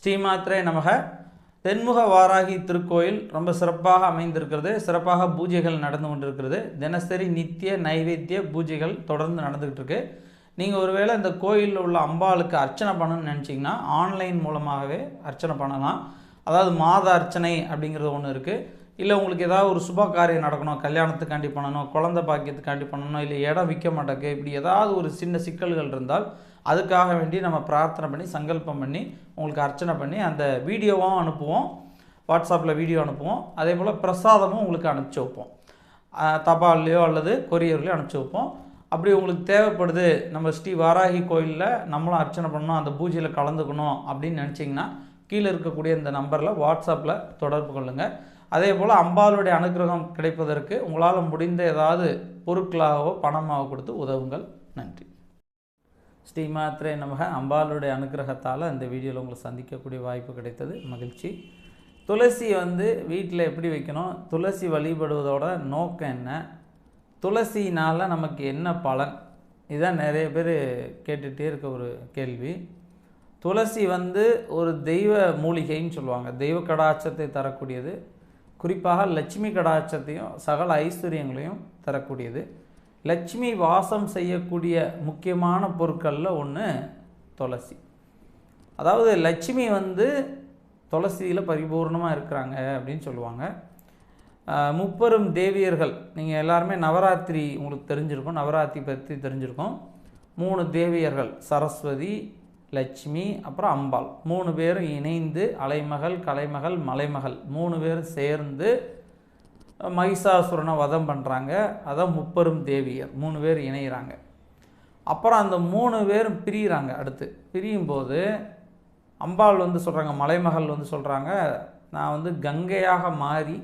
ஸ்ரீமாத்ரே நமக. தென்முக வாராகி திருக்கோயில் ரொம்ப சிறப்பாக அமைந்திருக்கிறது. சிறப்பாக பூஜைகள் நடந்து கொண்டிருக்கிறது. தினசரி நித்திய நைவேத்திய பூஜைகள் தொடர்ந்து நடந்துகிட்டு இருக்கு. நீங்கள் ஒருவேளை இந்த கோயிலில் உள்ள அம்பாளுக்கு அர்ச்சனை பண்ணணும்னு நினச்சிங்கன்னா ஆன்லைன் மூலமாகவே அர்ச்சனை பண்ணலாம். அதாவது மாத அர்ச்சனை அப்படிங்கிறது ஒன்று இருக்குது. இல்லை உங்களுக்கு ஏதாவது ஒரு சுப காரியம் நடக்கணும், கல்யாணத்துக்காண்டி பண்ணணும், குழந்தை பாக்கியத்துக்காண்டி பண்ணணும், இல்லை இடம் விற்க மாட்டேக்கு, இப்படி ஏதாவது ஒரு சின்ன சிக்கல்கள் இருந்தால் அதுக்காக வேண்டி நம்ம பிரார்த்தனை பண்ணி சங்கல்பம் பண்ணி உங்களுக்கு அர்ச்சனை பண்ணி அந்த வீடியோவும் அனுப்புவோம். வாட்ஸ்அப்பில் வீடியோ அனுப்புவோம். அதே போல் பிரசாதமும் உங்களுக்கு அனுப்பிச்சி வைப்போம். தபால்லையோ அல்லது கொரியர்லையோ அனுப்பிச்சி வைப்போம். அப்படி உங்களுக்கு தேவைப்படுது, நம்ம ஸ்ரீ வாராகி கோயிலில் நம்மளும் அர்ச்சனை பண்ணணும், அந்த பூஜையில் கலந்துக்கணும் அப்படின்னு நினச்சிங்கன்னா கீழே இருக்கக்கூடிய இந்த நம்பரில் வாட்ஸ்அப்பில் தொடர்பு கொள்ளுங்கள். அதே போல் அம்பாளுடைய அனுகிரகம் கிடைப்பதற்கு உங்களால் முடிந்த ஏதாவது பொருட்களாகவோ பணமாகவோ கொடுத்து உதவுங்கள். நன்றி. ஸ்ரீமாத்ரே நமக. அம்பாளுடைய அனுகிரகத்தால் இந்த வீடியோவில் உங்களை சந்திக்கக்கூடிய வாய்ப்பு கிடைத்தது, மகிழ்ச்சி. துளசி வீட்டில் எப்படி வைக்கணும், துளசி வழிபடுவதோட நோக்கம் என்ன, துளசினால் நமக்கு என்ன பலன், இதுதான் நிறைய பேர் கேட்டுகிட்டே இருக்க ஒரு கேள்வி. துளசி ஒரு தெய்வ மூலிகைன்னு சொல்லுவாங்க. தெய்வ கடாட்சத்தை தரக்கூடியது. குறிப்பாக லட்சுமி கடாட்சத்தையும் சகல ஐஸ்வர்யங்களையும் தரக்கூடியது. லட்சுமி வாசம் செய்யக்கூடிய முக்கியமான பொருட்களில் ஒன்று துளசி. அதாவது லட்சுமி துளசியில் பரிபூர்ணமாக இருக்கிறாங்க அப்படின்னு சொல்லுவாங்க. முப்பெரும் தேவியர்கள், நீங்கள் எல்லாருமே நவராத்திரி உங்களுக்கு தெரிஞ்சிருக்கும், நவராத்திரி பற்றி தெரிஞ்சிருக்கும். 3 தேவியர்கள், சரஸ்வதி, லட்சுமி, அப்புறம் அம்பாள், 3 பேரும் இணைந்து அலைமகள், கலைமகள், மலைமகள் 3 பேரும் சேர்ந்து மகிஷாசுரனை வதம் பண்ணுறாங்க. அதான் முப்பெரும் தேவியர் 3 பேர் இணைகிறாங்க. அப்புறம் அந்த 3 பேரும் பிரிகிறாங்க. அடுத்து பிரியும்போது அம்பாள் சொல்கிறாங்க, மலைமகள் சொல்கிறாங்க, நான் கங்கையாக மாறி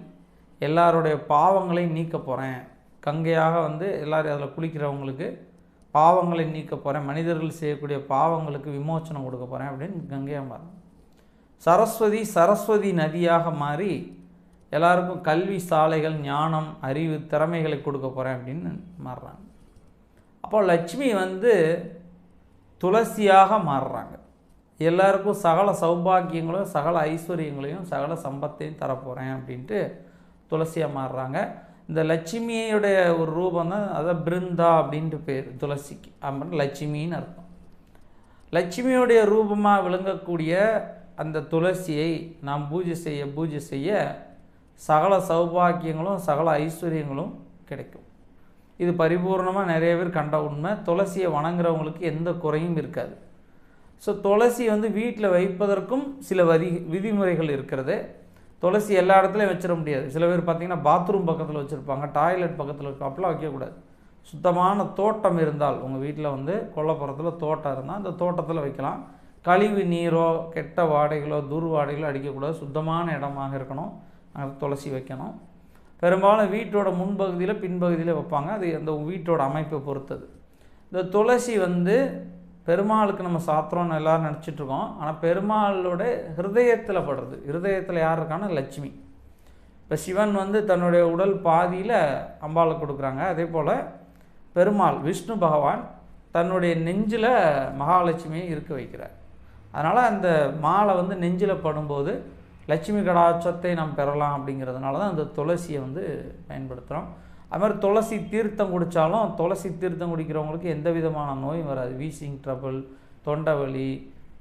எல்லாருடைய பாவங்களையும் நீக்க போகிறேன். கங்கையாக எல்லோரும் அதில் குளிக்கிறவங்களுக்கு பாவங்களை நீக்க போகிறேன், மனிதர்கள் செய்யக்கூடிய பாவங்களுக்கு விமோச்சனம் கொடுக்க போகிறேன் அப்படின்னு கங்கையாக மாறும். சரஸ்வதி நதியாக மாறி எல்லாருக்கும் கல்வி சாலைகள், ஞானம், அறிவு, திறமைகளை கொடுக்க போகிறேன் அப்படின்னு மாறுறாங்க. அப்போ லட்சுமி துளசியாக மாறுறாங்க. எல்லாருக்கும் சகல சௌபாகியங்களும் சகல ஐஸ்வர்யங்களையும் சகல சம்பத்தையும் தரப்போகிறேன் அப்படின்ட்டு துளசியாக மாறுறாங்க. இந்த லட்சுமியுடைய ஒரு ரூபம் தான், அதான் பிருந்தா அப்படின்ட்டு பேர் துளசிக்கு. அப்புறம் லட்சுமின்னு அர்த்தம். லட்சுமியுடைய ரூபமாக விளங்கக்கூடிய அந்த துளசியை நாம் பூஜை செய்ய சகல சௌபாக்கியங்களும் சகல ஐஸ்வர்யங்களும் கிடைக்கும். இது பரிபூர்ணமாக நிறைய பேர் கண்ட உண்மை. துளசியை வணங்குறவங்களுக்கு எந்த குறையும் இருக்காது. ஸோ துளசி வீட்டில் வைப்பதற்கும் சில விதிமுறைகள் இருக்கிறது. துளசி எல்லா இடத்துலையும் வச்சிட முடியாது. சில பேர் பார்த்திங்கன்னா பாத்ரூம் பக்கத்தில் வச்சுருப்பாங்க, டாய்லெட் பக்கத்தில் இருக்கும், அப்படிலாம் வைக்கக்கூடாது. சுத்தமான தோட்டம் இருந்தால், உங்கள் வீட்டில் கொல்லைப்புறத்தில் தோட்டம் இருந்தால் அந்த தோட்டத்தில் வைக்கலாம். கழிவு நீரோ கெட்ட வாடைகளோ துர்வாடைகளோ அடிக்கக்கூடாது. சுத்தமான இடமாக இருக்கணும், அங்கே துளசி வைக்கணும். பெரும்பாலும் வீட்டோட முன்பகுதியில் பின்பகுதியில் வைப்பாங்க. அது அந்த வீட்டோட அமைப்பை பொறுத்தது. இந்த துளசி பெருமாளுக்கு நம்ம சாத்திரம்னு எல்லோரும் நினச்சிட்ருக்கோம். ஆனால் பெருமாளோட ஹிருதயத்தில் படுறது. ஹிருதயத்தில் யார் இருக்கான்னா லட்சுமி. இப்போ சிவன் தன்னுடைய உடல் பாதியில் அம்பாளை கொடுக்குறாங்க. அதே போல் பெருமாள் விஷ்ணு பகவான் தன்னுடைய நெஞ்சில் மகாலட்சுமியை இருக்க வைக்கிறார். அதனால் அந்த மாலை நெஞ்சில் படும்போது லட்சுமி கடாட்சத்தை நாம் பெறலாம். அப்படிங்கிறதுனால தான் அந்த துளசியை பயன்படுத்துகிறோம். அது மாதிரி துளசி தீர்த்தம் குடித்தாலும், துளசி தீர்த்தம் குடிக்கிறவங்களுக்கு எந்த விதமான நோயும் வராது. வீசிங் ட்ரபிள், தொண்டை வலி,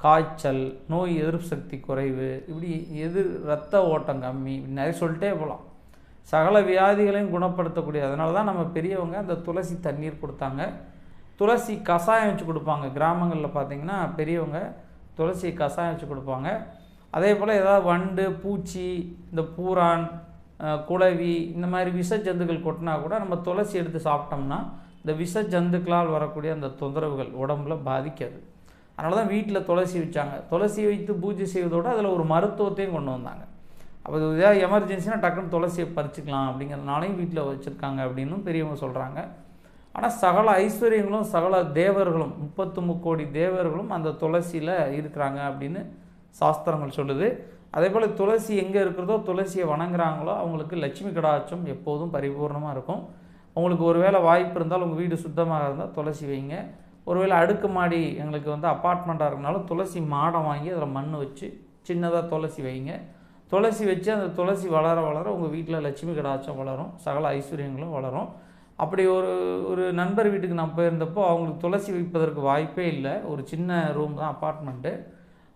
காய்ச்சல், நோய் எதிர்ப்பு சக்தி குறைவு, இப்படி இரத்த ஓட்டம் கம்மி, நிறைய சொல்லிட்டே போகலாம். சகல வியாதிகளையும் குணப்படுத்தக்கூடிய. அதனால தான் நம்ம பெரியவங்க அந்த துளசி தண்ணீர் கொடுத்தாங்க. துளசி கஷாயம் வச்சு கொடுப்பாங்க. கிராமங்களில் பார்த்திங்கன்னா பெரியவங்க துளசி கஷாயம் வச்சு கொடுப்பாங்க. அதே போல் ஏதாவது வண்டு, பூச்சி, இந்த பூரான், குளவி, இந்த மாதிரி விஷ ஜந்துக்கள் கொட்டினா கூட நம்ம துளசி எடுத்து சாப்பிட்டோம்னா இந்த விஷ ஜந்துக்களால் வரக்கூடிய அந்த தொந்தரவுகள் உடம்புல பாதிக்காது. அதனால தான் வீட்டில் துளசி வச்சாங்க. துளசி வைத்து பூஜை செய்வதோடு அதில் ஒரு மருத்துவத்தையும் கொண்டு வந்தாங்க. அப்போ ஏதாவது எமர்ஜென்சினா டக்குன்னு துளசியை பறிச்சுக்கலாம் அப்படிங்கிறதுனாலையும் வீட்டில் வச்சுருக்காங்க அப்படின்னு பெரியவங்க சொல்கிறாங்க. ஆனால் சகல ஐஸ்வர்யங்களும் சகல தேவர்களும் 33 கோடி தேவர்களும் அந்த துளசியில் இருக்கிறாங்க அப்படின்னு சாஸ்திரங்கள் சொல்லுது. அதே போல் துளசி எங்கே இருக்கிறதோ, துளசியை வணங்குறாங்களோ அவங்களுக்கு லட்சுமி கடாட்சம் எப்போதும் பரிபூர்ணமாக இருக்கும். உங்களுக்கு ஒருவேளை வாய்ப்பு இருந்தால், உங்கள் வீடு சுத்தமாக இருந்தால் துளசி வைங்க. ஒருவேளை அடுக்குமாடி எங்களுக்கு அப்பார்ட்மெண்ட்டாக இருக்கனாலும் துளசி மாடம் வாங்கி அதில் மண் வச்சு சின்னதாக துளசி வைங்க. துளசி வச்சு அந்த துளசி வளர வளர உங்கள் வீட்டில் லட்சுமி கடாட்சம் வளரும், சகல ஐஸ்வர்யங்களும் வளரும். அப்படி ஒரு நண்பர் வீட்டுக்கு நான் போயிருந்தப்போ அவங்களுக்கு துளசி வைப்பதற்கு வாய்ப்பே இல்லை. ஒரு சின்ன ரூம் தான், அப்பார்ட்மெண்ட்டு.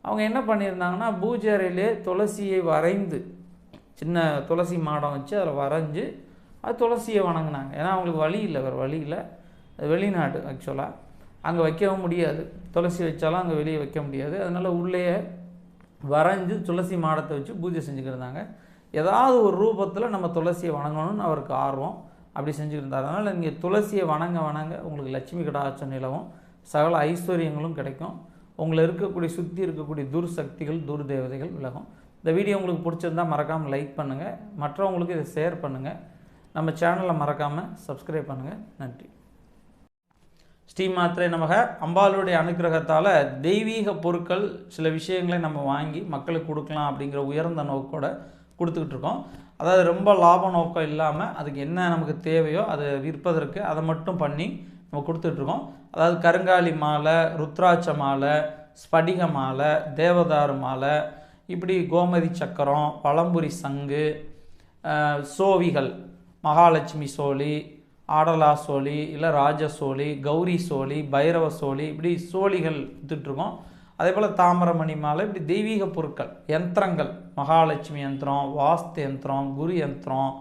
அவங்க என்ன பண்ணியிருந்தாங்கன்னா, பூஜை அறையிலே துளசியை வரைந்து, சின்ன துளசி மாடம் வச்சு அதில் வரைஞ்சி அது துளசியை வணங்கினாங்க. ஏன்னா அவங்களுக்கு வழி இல்லை, வேறு வழி இல்லை. அது வெளிநாடு ஆக்சுவலாக, அங்கே வைக்கவும் முடியாது. துளசி வச்சாலும் அங்கே வெளியே வைக்க முடியாது. அதனால் உள்ளேயே வரைஞ்சி துளசி மாடத்தை வச்சு பூஜை செஞ்சுக்கிருந்தாங்க. ஏதாவது ஒரு ரூபத்தில் நம்ம துளசியை வணங்கணும்னு அவருக்கு ஆர்வம், அப்படி செஞ்சுக்கிருந்தார். அதனால் நீங்கள் துளசியை வணங்க வணங்க உங்களுக்கு லட்சுமி கடாட்சம் நிலவும், சகல ஐஸ்வர்யங்களும் கிடைக்கும். உங்களை சுற்றி இருக்கக்கூடிய துர்சக்திகள், துர்தேவதைகள் விலகும். இந்த வீடியோ உங்களுக்கு பிடிச்சிருந்தால் மறக்காமல் லைக் பண்ணுங்கள், மற்றவங்களுக்கு இதை ஷேர் பண்ணுங்கள். நம்ம சேனலை மறக்காமல் சப்ஸ்கிரைப் பண்ணுங்கள். நன்றி. ஸ்ரீ மாத்திரை நமக. அம்பாளுடைய அனுக்கிரகத்தால் தெய்வீக பொருட்கள் சில விஷயங்களை நம்ம வாங்கி மக்களுக்கு கொடுக்கலாம் அப்படிங்கிற உயர்ந்த நோக்கோட கொடுத்துக்கிட்டு இருக்கோம். அதாவது ரொம்ப லாப நோக்கம் இல்லாமல் அதுக்கு என்ன நமக்கு தேவையோ அதை விற்பதற்கு அதை மட்டும் பண்ணி நம்ம கொடுத்துட்ருக்கோம். அதாவது கருங்காலி மாலை, ருத்ராட்ச மாலை, ஸ்படிக மாலை, தேவதாரு மாலை, இப்படி கோமதி சக்கரம், பழம்புரி சங்கு, சோவிகள், மகாலட்சுமி சோழி, ஆடலா சோழி, இல்லை ராஜ சோழி, கௌரி சோழி, பைரவ சோழி, இப்படி சோழிகள் விற்றுட்ருக்கோம். அதே போல் தாமிரமணி மாலை, இப்படி தெய்வீக பொருட்கள், யந்திரங்கள், மகாலட்சுமி யந்திரம், வாஸ்து யந்திரம், குரு யந்திரம்,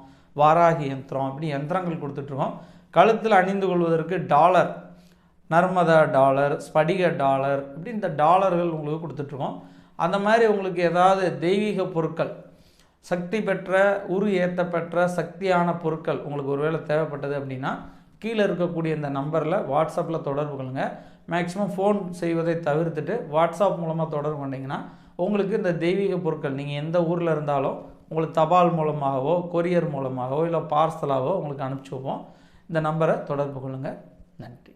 வாராகி யந்திரம், இப்படி யந்திரங்கள் கொடுத்துட்ருக்கோம். கழுத்தில் அணிந்து கொள்வதற்கு டாலர், நர்மதா டாலர், ஸ்படிக டாலர், இப்படி இந்த டாலர்கள் உங்களுக்கு கொடுத்துட்ருக்கோம். அந்த மாதிரி உங்களுக்கு ஏதாவது தெய்வீக பொருட்கள், சக்தி பெற்ற, ஏற்ற பெற்ற சக்தியான பொருட்கள் உங்களுக்கு ஒருவேளை தேவைப்பட்டது அப்படின்னா கீழே இருக்கக்கூடிய இந்த நம்பரில் வாட்ஸ்அப்பில் தொடர்பு கொள்ளுங்க. மேக்ஸிமம் ஃபோன் செய்வதை தவிர்த்துட்டு வாட்ஸ்அப் மூலமாக தொடர்பு கொண்டீங்கன்னா உங்களுக்கு இந்த தெய்வீக பொருட்கள் நீங்கள் எந்த ஊரில் இருந்தாலும் உங்களுக்கு தபால் மூலமாகவோ, கொரியர் மூலமாகவோ, இல்லை பார்சலாகவோ உங்களுக்கு அனுப்பிச்சி வைப்போம். இந்த நம்பரை தொடர்பு கொள்ளுங்கள். நன்றி.